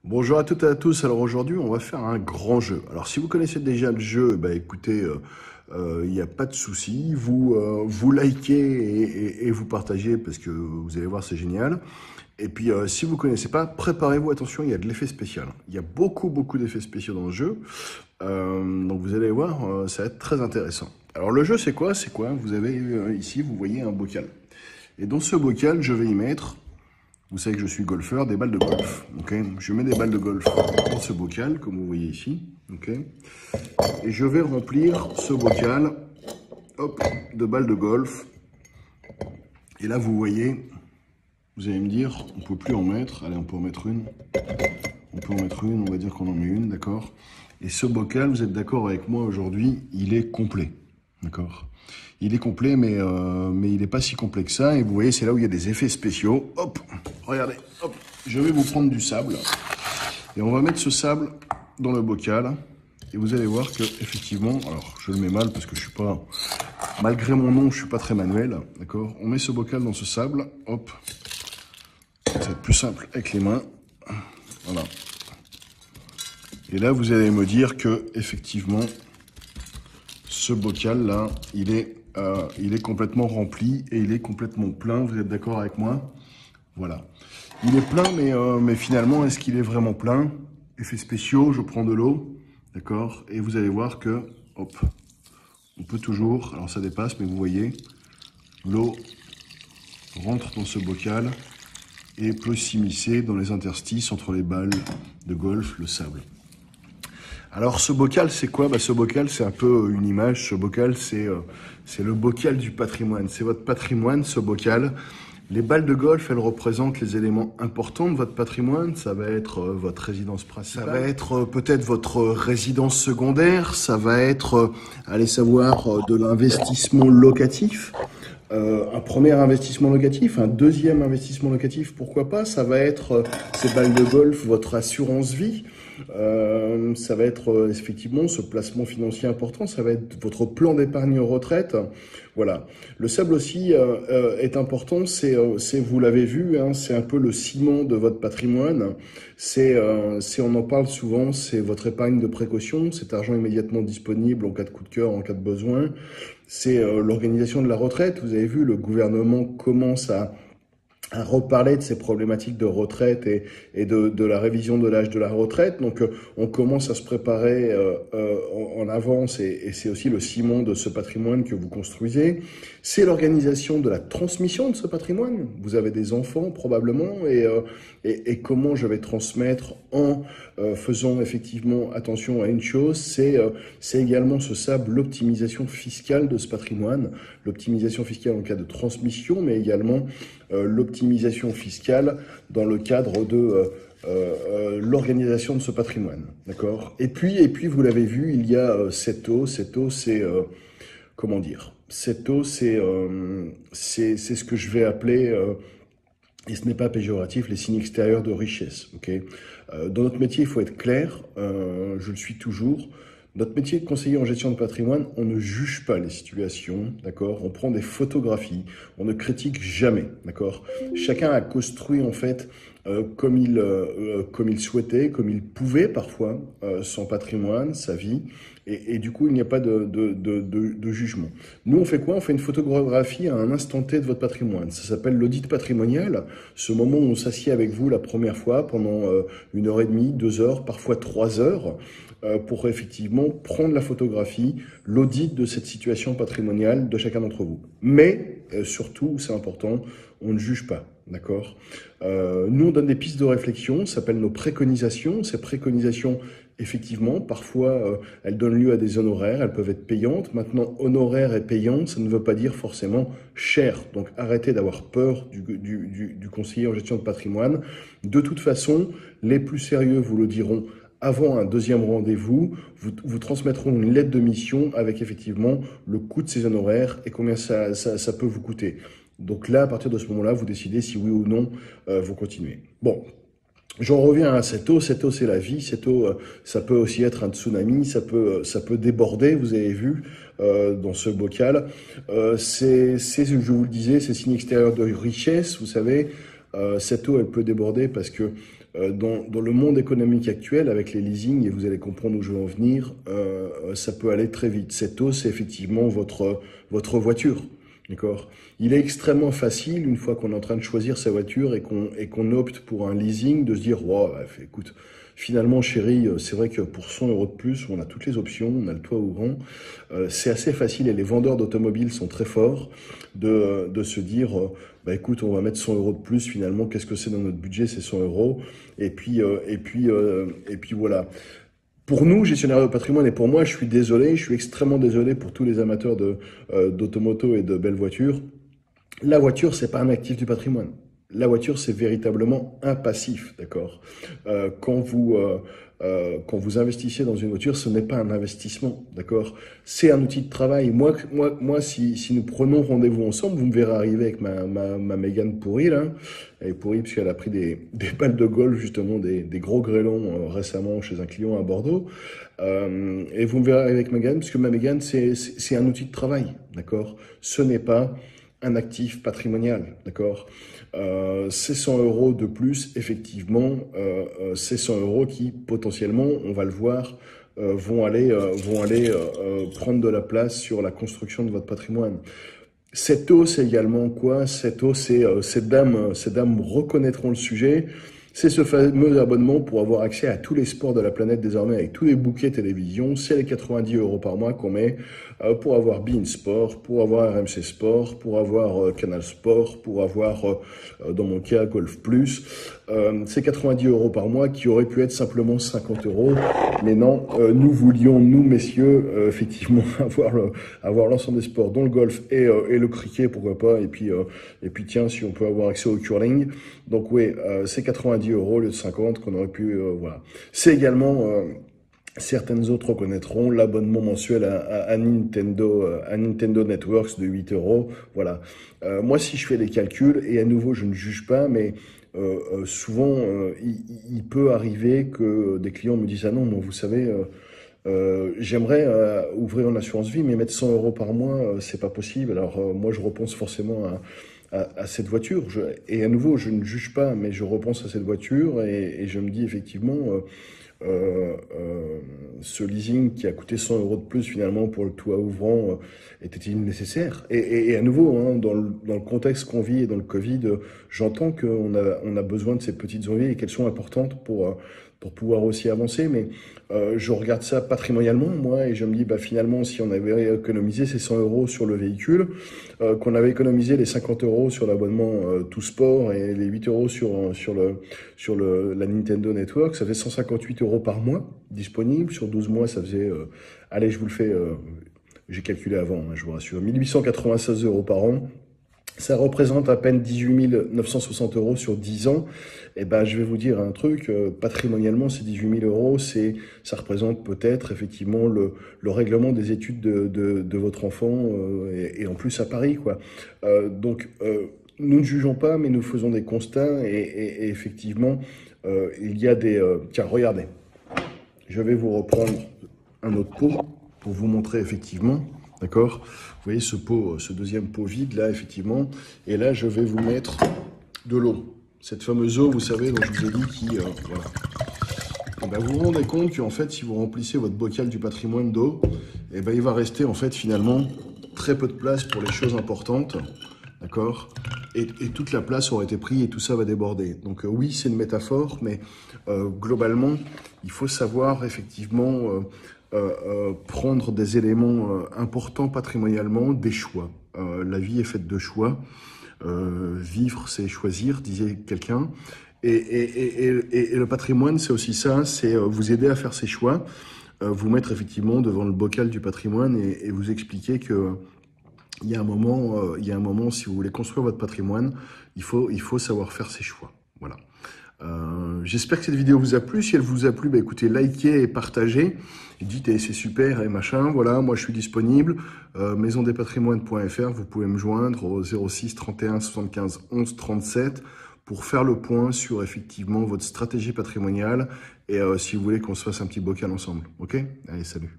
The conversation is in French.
Bonjour à toutes et à tous. Alors aujourd'hui, on va faire un grand jeu. Alors si vous connaissez déjà le jeu, bah écoutez, il n'y a pas de souci. Vous likez et vous partagez parce que vous allez voir, c'est génial. Et puis si vous connaissez pas, préparez-vous. Attention, il y a de l'effet spécial. Il y a beaucoup d'effets spéciaux dans le jeu. Donc vous allez voir, ça va être très intéressant. Alors le jeu, c'est quoi? C'est quoi? Vous avez ici, vous voyez un bocal. Et dans ce bocal, je vais y mettre, vous savez que je suis golfeur, des balles de golf. Ok, je mets des balles de golf dans ce bocal, comme vous voyez ici. Ok, et je vais remplir ce bocal, hop, de balles de golf. Et là, vous voyez, vous allez me dire, on peut plus en mettre. Allez, on peut en mettre une. On peut en mettre une. On va dire qu'on en met une, d'accord. Et ce bocal, vous êtes d'accord avec moi aujourd'hui, il est complet, d'accord. Il est complet, mais il n'est pas si complet que ça. Et vous voyez, c'est là où il y a des effets spéciaux. Hop, regardez, hop, je vais vous prendre du sable. Et on va mettre ce sable dans le bocal. Et vous allez voir que effectivement, alors je le mets mal parce que je suis pas, malgré mon nom, je suis pas très manuel, d'accord. On met ce bocal dans ce sable, hop. Ça va être plus simple avec les mains. Voilà. Et là, vous allez me dire que effectivement, ce bocal là, il est complètement rempli et il est complètement plein. Vous êtes d'accord avec moi? Voilà. Il est plein, mais finalement, est-ce qu'il est vraiment plein? Effets spéciaux, je prends de l'eau, d'accord? Et vous allez voir que, hop, on peut toujours, alors ça dépasse, mais vous voyez, l'eau rentre dans ce bocal et peut s'immiscer dans les interstices entre les balles de golf, le sable. Alors ce bocal, c'est quoi? Bah, ce bocal, c'est un peu une image. Ce bocal, c'est le bocal du patrimoine. C'est votre patrimoine, ce bocal. Les balles de golf, elles représentent les éléments importants de votre patrimoine. Ça va être votre résidence principale. Ça va être peut-être votre résidence secondaire. Ça va être, allez savoir, de l'investissement locatif. Un premier investissement locatif, un deuxième investissement locatif, pourquoi pas? Ça va être ces balles de golf, votre assurance vie. Ça va être effectivement ce placement financier important, ça va être votre plan d'épargne retraite. Voilà. Le sable aussi est important, vous l'avez vu, hein, c'est un peu le ciment de votre patrimoine. On en parle souvent, c'est votre épargne de précaution, cet argent immédiatement disponible en cas de coup de cœur, en cas de besoin. C'est l'organisation de la retraite. Vous avez vu, le gouvernement commence à reparler de ces problématiques de retraite et de la révision de l'âge de la retraite. Donc, on commence à se préparer en avance et c'est aussi le ciment de ce patrimoine que vous construisez. C'est l'organisation de la transmission de ce patrimoine. Vous avez des enfants probablement et comment je vais transmettre en faisant effectivement attention à une chose, c'est également ce sable, l'optimisation fiscale de ce patrimoine, l'optimisation fiscale en cas de transmission, mais également l'optimisation fiscale dans le cadre de l'organisation de ce patrimoine, d'accord. Et puis, vous l'avez vu, il y a cette eau, c'est, comment dire, cette eau, c'est ce que je vais appeler, et ce n'est pas péjoratif, les signes extérieurs de richesse, ok. Dans notre métier, il faut être clair, je le suis toujours. Notre métier de conseiller en gestion de patrimoine, on ne juge pas les situations, d'accord? On prend des photographies, on ne critique jamais, d'accord? Chacun a construit en fait comme il souhaitait, comme il pouvait parfois son patrimoine, sa vie, et du coup il n'y a pas de jugement. Nous on fait quoi? On fait une photographie à un instant T de votre patrimoine. Ça s'appelle l'audit patrimonial. Ce moment où on s'assied avec vous la première fois pendant 1 heure et demie, 2 heures, parfois 3 heures. Pour effectivement prendre la photographie, l'audit de cette situation patrimoniale de chacun d'entre vous. Mais, surtout, c'est important, on ne juge pas, d'accord? Nous, on donne des pistes de réflexion, ça s'appelle nos préconisations. Ces préconisations, effectivement, parfois, elles donnent lieu à des honoraires, elles peuvent être payantes. Maintenant, honoraire et payant, ça ne veut pas dire forcément cher. Donc, arrêtez d'avoir peur du conseiller en gestion de patrimoine. De toute façon, les plus sérieux vous le diront avant un deuxième rendez-vous, vous transmettront une lettre de mission avec effectivement le coût de ces honoraires et combien ça peut vous coûter. Donc là, à partir de ce moment-là, vous décidez si oui ou non vous continuez. Bon, j'en reviens à cette eau. Cette eau, c'est la vie. Cette eau, ça peut aussi être un tsunami, ça peut déborder, vous avez vu, dans ce bocal. Je vous le disais, c'est signe extérieur de richesse, vous savez. Cette eau, elle peut déborder parce que dans le monde économique actuel, avec les leasings, et vous allez comprendre où je veux en venir, ça peut aller très vite. Cette eau, c'est effectivement votre voiture. D'accord. Il est extrêmement facile, une fois qu'on est en train de choisir sa voiture et qu'on opte pour un leasing, de se dire, wow, écoute, finalement, chérie, c'est vrai que pour 100 euros de plus, on a toutes les options, on a le toit ouvrant. C'est assez facile et les vendeurs d'automobiles sont très forts de se dire, écoute, on va mettre 100 euros de plus, finalement, qu'est-ce que c'est dans notre budget? C'est 100 euros. Et puis voilà. Pour nous, gestionnaires de patrimoine, et pour moi, je suis extrêmement désolé pour tous les amateurs d'automoto et de belles voitures. La voiture, c'est pas un actif du patrimoine. La voiture, c'est véritablement un passif, d'accord. Quand vous investissez dans une voiture, ce n'est pas un investissement, d'accord. C'est un outil de travail. Moi, si nous prenons rendez-vous ensemble, vous me verrez arriver avec ma Mégane pourrie là. Elle est pourrie parce qu'elle a pris des balles de golf, justement, des gros grêlons récemment chez un client à Bordeaux. Et vous me verrez arriver avec ma Mégane parce que ma Mégane, c'est un outil de travail, d'accord. Ce n'est pas un actif patrimonial, d'accord. Ces 100 euros de plus, effectivement, ces 100 euros qui, potentiellement, on va le voir, vont aller prendre de la place sur la construction de votre patrimoine. Cette eau, c'est également quoi? Cette eau, c'est ces dames reconnaîtront le sujet. C'est ce fameux abonnement pour avoir accès à tous les sports de la planète désormais avec tous les bouquets télévision. C'est les 90 euros par mois qu'on met pour avoir beIN Sport, pour avoir RMC Sport, pour avoir Canal Sport, pour avoir, dans mon cas, Golf Plus. C'est 90 euros par mois qui aurait pu être simplement 50 euros. Mais non, nous voulions, nous messieurs, effectivement, avoir l'ensemble des sports, dont le golf et le cricket, pourquoi pas. Et puis tiens, si on peut avoir accès au curling. Donc oui, c'est 90 euros au lieu de 50 qu'on aurait pu, voilà. C'est également, certaines autres reconnaîtront l'abonnement mensuel à Nintendo Networks de 8 euros. Voilà. Moi, si je fais les calculs, et à nouveau, je ne juge pas, mais souvent, il peut arriver que des clients me disent, ah non, moi, vous savez, j'aimerais ouvrir une assurance vie, mais mettre 100 euros par mois, c'est pas possible. Alors moi, je repense forcément à cette voiture. Et à nouveau, je ne juge pas, mais je repense à cette voiture et je me dis effectivement, ce leasing qui a coûté 100 euros de plus finalement pour le toit ouvrant, était-il nécessaire? Et à nouveau, hein, dans le contexte qu'on vit et dans le Covid, j'entends qu'on a besoin de ces petites envies et qu'elles sont importantes pour pouvoir aussi avancer, mais je regarde ça patrimonialement, moi, et je me dis, finalement, si on avait économisé ces 100 euros sur le véhicule, qu'on avait économisé les 50 euros sur l'abonnement Tout Sport et les 8 euros sur la Nintendo Network, ça fait 158 euros par mois disponible. Sur 12 mois, ça faisait, allez, je vous le fais, j'ai calculé avant, hein, je vous rassure, 1896 euros par an. Ça représente à peine 18 960 euros sur 10 ans. Et je vais vous dire un truc, patrimonialement, ces 18 000 euros, ça représente peut-être effectivement le règlement des études de votre enfant, et en plus à Paris, quoi. Donc, nous ne jugeons pas, mais nous faisons des constats, et effectivement, il y a des... tiens, regardez, je vais vous reprendre un autre pot pour vous montrer effectivement... D'accord? Vous voyez ce deuxième pot vide là, effectivement. Et là, je vais vous mettre de l'eau. Cette fameuse eau, vous savez, dont je vous ai dit, qui... voilà. Vous vous rendez compte qu'en fait, si vous remplissez votre bocal du patrimoine d'eau, il va rester en fait finalement très peu de place pour les choses importantes. D'accord? Et toute la place aura été prise et tout ça va déborder. Donc oui, c'est une métaphore, mais globalement, il faut savoir effectivement... prendre des éléments importants patrimonialement, des choix. La vie est faite de choix. Vivre, c'est choisir, disait quelqu'un. Et le patrimoine, c'est aussi ça, c'est vous aider à faire ces choix, vous mettre effectivement devant le bocal du patrimoine et vous expliquer que il y a un moment, si vous voulez construire votre patrimoine, il faut savoir faire ses choix. Voilà. J'espère que cette vidéo vous a plu. Si elle vous a plu, écoutez, likez et partagez. Et dites, c'est super et machin. Voilà, moi je suis disponible. Maisondespatrimoines.fr, vous pouvez me joindre au 06 31 75 11 37 pour faire le point sur effectivement votre stratégie patrimoniale et si vous voulez qu'on se fasse un petit bocal ensemble. Ok? Allez, salut.